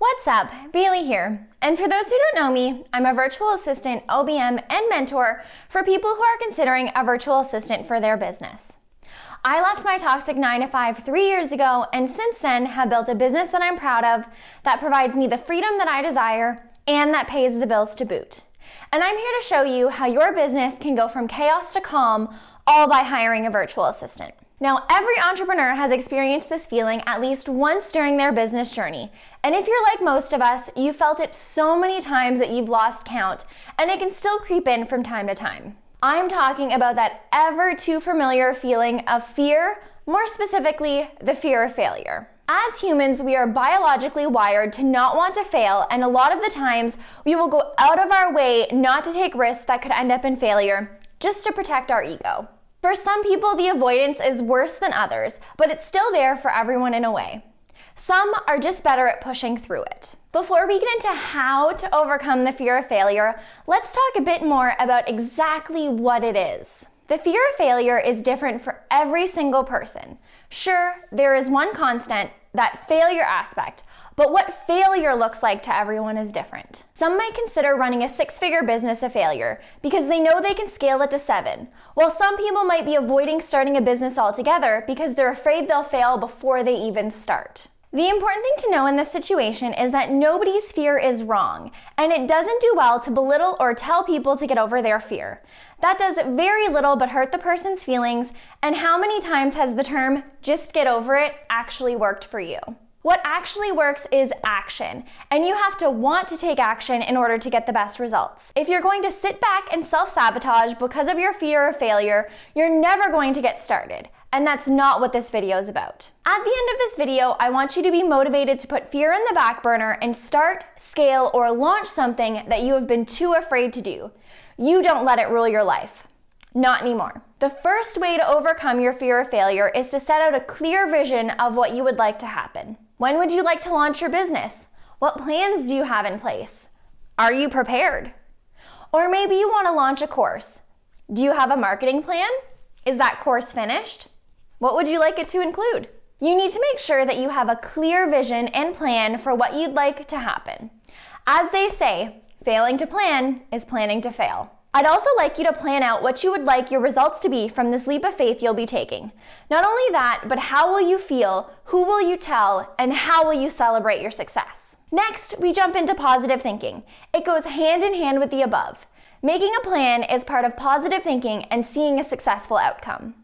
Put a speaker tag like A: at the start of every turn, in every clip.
A: What's up? Bailey here. And for those who don't know me, I'm a virtual assistant, OBM, and mentor for people who are considering a virtual assistant for their business. I left my toxic 9-to-5 3 years ago, and since then have built a business that I'm proud of, that provides me the freedom that I desire, and that pays the bills to boot. And I'm here to show you how your business can go from chaos to calm, all by hiring a virtual assistant. Now, every entrepreneur has experienced this feeling at least once during their business journey. And if you're like most of us, you felt it so many times that you've lost count, and it can still creep in from time to time. I'm talking about that ever too familiar feeling of fear, more specifically, the fear of failure. As humans, we are biologically wired to not want to fail, and a lot of the times we will go out of our way not to take risks that could end up in failure, just to protect our ego. For some people, the avoidance is worse than others, but it's still there for everyone in a way. Some are just better at pushing through it. Before we get into how to overcome the fear of failure, let's talk a bit more about exactly what it is. The fear of failure is different for every single person. Sure, there is one constant, that failure aspect, but what failure looks like to everyone is different. Some might consider running a 6-figure business a failure because they know they can scale it to 7, while some people might be avoiding starting a business altogether because they're afraid they'll fail before they even start. The important thing to know in this situation is that nobody's fear is wrong, and it doesn't do well to belittle or tell people to get over their fear. That does very little but hurt the person's feelings, and how many times has the term, "just get over it," actually worked for you? What actually works is action, and you have to want to take action in order to get the best results. If you're going to sit back and self-sabotage because of your fear of failure, you're never going to get started. And that's not what this video is about. At the end of this video, I want you to be motivated to put fear in the back burner and start, scale, or launch something that you have been too afraid to do. You don't let it rule your life. Not anymore. The first way to overcome your fear of failure is to set out a clear vision of what you would like to happen. When would you like to launch your business? What plans do you have in place? Are you prepared? Or maybe you want to launch a course. Do you have a marketing plan? Is that course finished? What would you like it to include? You need to make sure that you have a clear vision and plan for what you'd like to happen. As they say, failing to plan is planning to fail. I'd also like you to plan out what you would like your results to be from this leap of faith you'll be taking. Not only that, but how will you feel, who will you tell, and how will you celebrate your success? Next, we jump into positive thinking. It goes hand in hand with the above. Making a plan is part of positive thinking and seeing a successful outcome.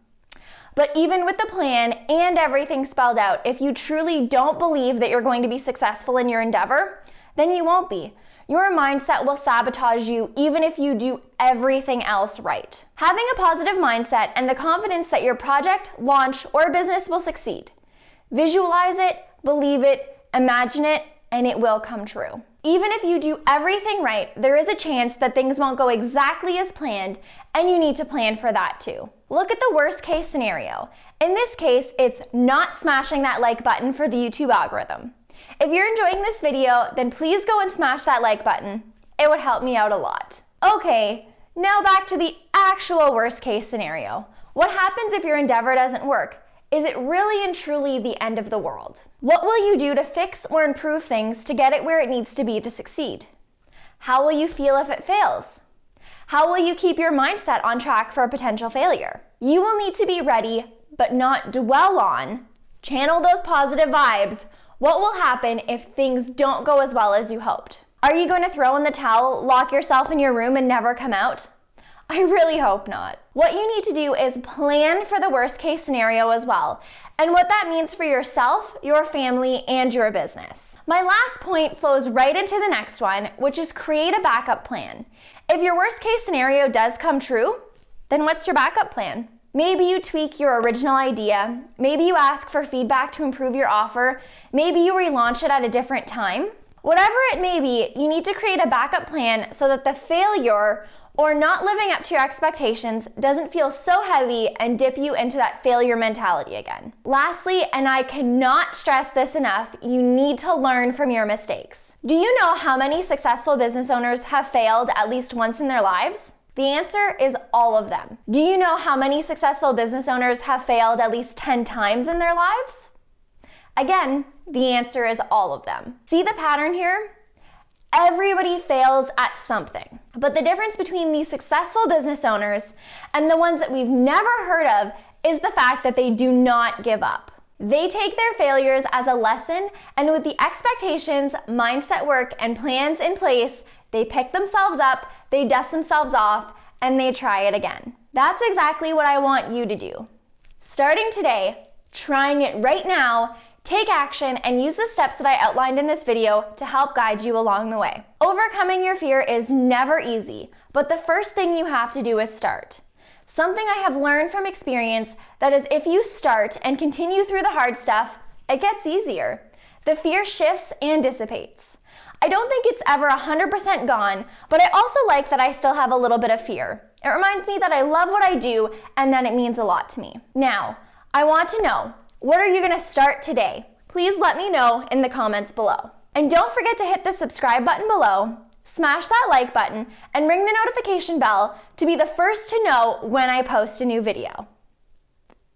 A: But even with the plan and everything spelled out, if you truly don't believe that you're going to be successful in your endeavor, then you won't be. Your mindset will sabotage you even if you do everything else right. Having a positive mindset and the confidence that your project, launch, or business will succeed. Visualize it, believe it, imagine it, and it will come true. Even if you do everything right, there is a chance that things won't go exactly as planned, and you need to plan for that too. Look at the worst case scenario. In this case, it's not smashing that like button for the YouTube algorithm. If you're enjoying this video, then please go and smash that like button. It would help me out a lot. Okay, now back to the actual worst case scenario. What happens if your endeavor doesn't work? Is it really and truly the end of the world? What will you do to fix or improve things to get it where it needs to be to succeed? How will you feel if it fails? How will you keep your mindset on track for a potential failure? You will need to be ready, but not dwell on, channel those positive vibes. What will happen if things don't go as well as you hoped? Are you going to throw in the towel, lock yourself in your room, and never come out? I really hope not. What you need to do is plan for the worst case scenario as well, and what that means for yourself, your family, and your business. My last point flows right into the next one, which is create a backup plan. If your worst case scenario does come true, then what's your backup plan? Maybe you tweak your original idea, maybe you ask for feedback to improve your offer, maybe you relaunch it at a different time. Whatever it may be, you need to create a backup plan so that the failure or not living up to your expectations doesn't feel so heavy and dip you into that failure mentality again. Lastly, and I cannot stress this enough, you need to learn from your mistakes. Do you know how many successful business owners have failed at least once in their lives? The answer is all of them. Do you know how many successful business owners have failed at least 10 times in their lives? Again, the answer is all of them. See the pattern here? Everybody fails at something. But the difference between these successful business owners and the ones that we've never heard of is the fact that they do not give up. They take their failures as a lesson, and with the expectations, mindset work, and plans in place, they pick themselves up, they dust themselves off, and they try it again. That's exactly what I want you to do. Starting today, trying it right now, take action and use the steps that I outlined in this video to help guide you along the way. Overcoming your fear is never easy, but the first thing you have to do is start. Something I have learned from experience that is if you start and continue through the hard stuff, it gets easier. The fear shifts and dissipates. I don't think it's ever 100% gone, but I also like that I still have a little bit of fear. It reminds me that I love what I do and that it means a lot to me. Now, I want to know, what are you going to start today? Please let me know in the comments below. And don't forget to hit the subscribe button below, smash that like button, and ring the notification bell to be the first to know when I post a new video.